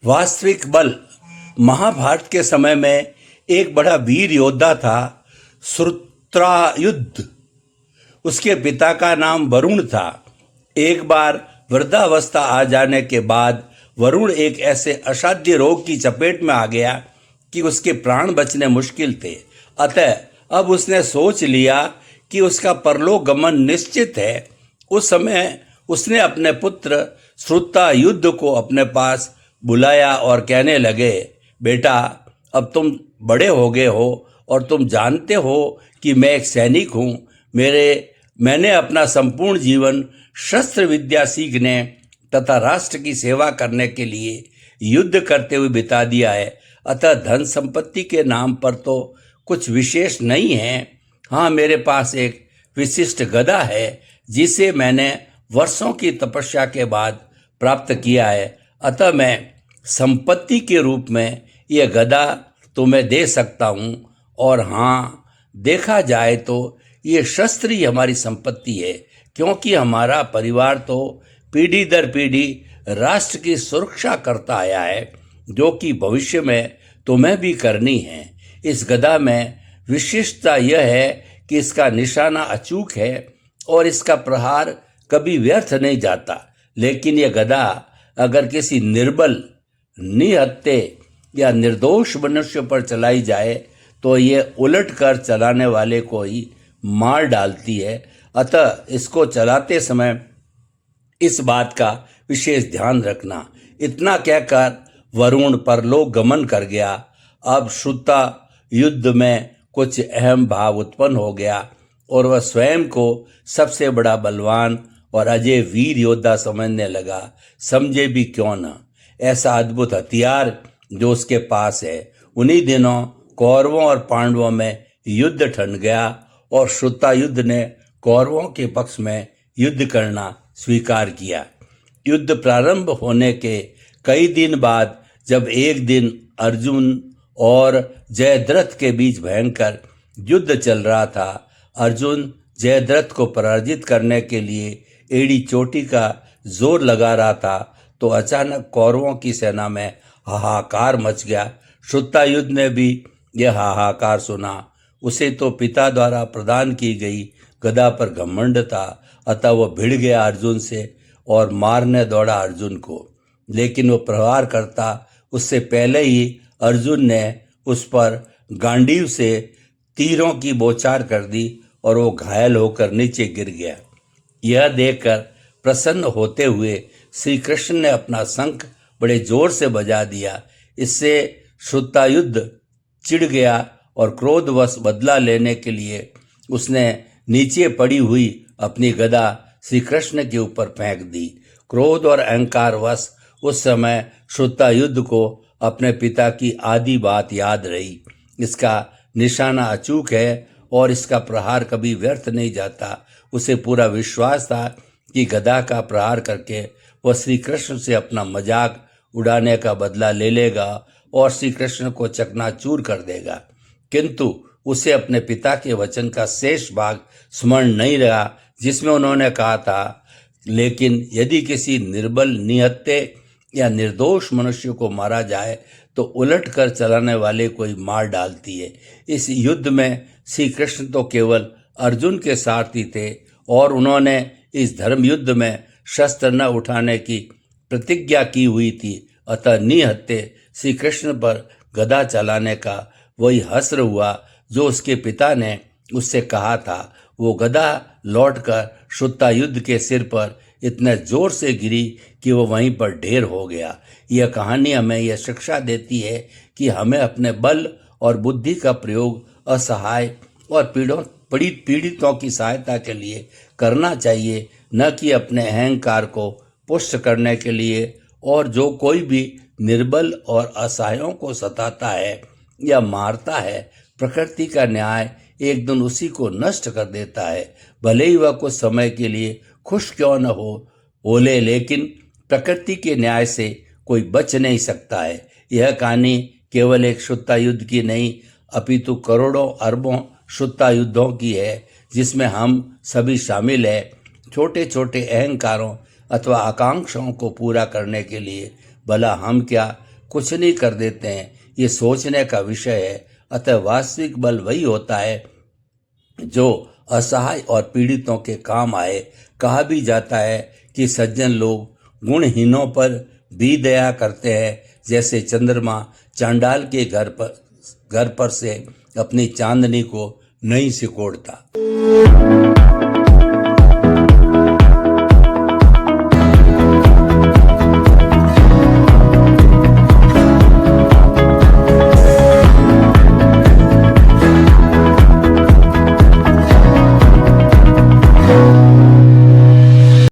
वास्तविक बल। महाभारत के समय में एक बड़ा वीर योद्धा था, श्रुत्रायुध। उसके पिता का नाम वरुण था। एक बार वृद्धावस्था आ जाने के बाद वरुण एक ऐसे असाध्य रोग की चपेट में आ गया कि उसके प्राण बचने मुश्किल थे। अतः अब उसने सोच लिया कि उसका परलोक गमन निश्चित है। उस समय उसने अपने पुत्र श्रुतायुध को अपने पास बुलाया और कहने लगे, बेटा, अब तुम बड़े हो गए हो और तुम जानते हो कि मैं एक सैनिक हूँ। मैंने अपना संपूर्ण जीवन शस्त्र विद्या सीखने तथा राष्ट्र की सेवा करने के लिए युद्ध करते हुए बिता दिया है। अतः धन संपत्ति के नाम पर तो कुछ विशेष नहीं है। हाँ, मेरे पास एक विशिष्ट गदा है जिसे मैंने वर्षों की तपस्या के बाद प्राप्त किया है। अतः मैं संपत्ति के रूप में यह गदा तुम्हें दे सकता हूँ। और हाँ, देखा जाए तो ये शस्त्र ही हमारी संपत्ति है, क्योंकि हमारा परिवार तो पीढ़ी दर पीढ़ी राष्ट्र की सुरक्षा करता आया है, जो कि भविष्य में तुम्हें भी करनी है। इस गदा में विशिष्टता यह है कि इसका निशाना अचूक है और इसका प्रहार कभी व्यर्थ नहीं जाता। लेकिन यह गदा अगर किसी निर्बल, निहत्थे या निर्दोष मनुष्य पर चलाई जाए तो ये उलट कर चलाने वाले को ही मार डालती है। अतः इसको चलाते समय इस बात का विशेष ध्यान रखना। इतना कहकर वरुण परलोक गमन कर गया। अब श्रुता युद्ध में कुछ अहम भाव उत्पन्न हो गया और वह स्वयं को सबसे बड़ा बलवान और अजय वीर योद्धा समझने लगा। समझे भी क्यों न, ऐसा अद्भुत हथियार जो उसके पास है। उन्हीं दिनों कौरवों और पांडवों में युद्ध ठन गया और श्रुतायुध ने कौरवों के पक्ष में युद्ध करना स्वीकार किया। युद्ध प्रारंभ होने के कई दिन बाद जब एक दिन अर्जुन और जयद्रथ के बीच भयंकर युद्ध चल रहा था, अर्जुन जयद्रथ को पराजित करने के लिए एड़ी चोटी का जोर लगा रहा था, तो अचानक कौरवों की सेना में हाहाकार मच गया। श्रुतायुध ने भी यह हाहाकार सुना। उसे तो पिता द्वारा प्रदान की गई गदा पर घमंड था, अतः वह भिड़ गया अर्जुन से और मारने दौड़ा अर्जुन को। लेकिन वह प्रहार करता उससे पहले ही अर्जुन ने उस पर गांडीव से तीरों की बौछार कर दी और वो घायल होकर नीचे गिर गया। यह देखकर प्रसन्न होते हुए श्री कृष्ण ने अपना शंख बड़े जोर से बजा दिया। इससे श्रुतायुध चिढ़ गया और क्रोधवश बदला लेने के लिए उसने नीचे पड़ी हुई अपनी गदा श्री कृष्ण के ऊपर फेंक दी। क्रोध और अहंकार वश उस समय श्रुतायुध को अपने पिता की आधी बात याद रही। इसका निशाना अचूक है और इसका प्रहार कभी व्यर्थ नहीं जाता। उसे पूरा विश्वास था कि गदा का प्रहार करके वह श्री कृष्ण से अपना मजाक उड़ाने का बदला ले लेगा और श्री कृष्ण को चकनाचूर कर देगा। किंतु उसे अपने पिता के वचन का शेष भाग स्मरण नहीं रहा, जिसमें उन्होंने कहा था, लेकिन यदि किसी निर्बल, निहत्थे या निर्दोष मनुष्य को मारा जाए तो उलट कर चलाने वाले को ही मार डालती है। इस युद्ध में श्री कृष्ण तो केवल अर्जुन के सारथी थे और उन्होंने इस धर्म युद्ध में शस्त्र न उठाने की प्रतिज्ञा की हुई थी। अतः निहत्थे श्री कृष्ण पर गदा चलाने का वही हस्र हुआ जो उसके पिता ने उससे कहा था। वो गदा लौटकर श्रुतायुध के सिर पर इतने जोर से गिरी कि वो वहीं पर ढेर हो गया। यह कहानी हमें यह शिक्षा देती है कि हमें अपने बल और बुद्धि का प्रयोग असहाय और पीड़ितों की सहायता के लिए करना चाहिए, न कि अपने अहंकार को पुष्ट करने के लिए। और जो कोई भी निर्बल और असहायों को सताता है या मारता है, प्रकृति का न्याय एक दिन उसी को नष्ट कर देता है। भले ही वह कुछ समय के लिए खुश क्यों न बोले, लेकिन प्रकृति के न्याय से कोई बच नहीं सकता है। यह कहानी केवल एक श्रुतायुध की नहीं, अपितु करोड़ों अरबों श्रुतायुद्धों की है, जिसमें हम सभी शामिल है। छोटे छोटे अहंकारों अथवा आकांक्षाओं को पूरा करने के लिए भला हम क्या कुछ नहीं कर देते हैं, ये सोचने का विषय है। अतः वास्तविक बल वही होता है जो असहाय और पीड़ितों के काम आए। कहा भी जाता है कि सज्जन लोग गुणहीनों पर भी दया करते हैं, जैसे चंद्रमा चांडाल के घर पर से अपनी चांदनी को नहीं सिकोड़ता।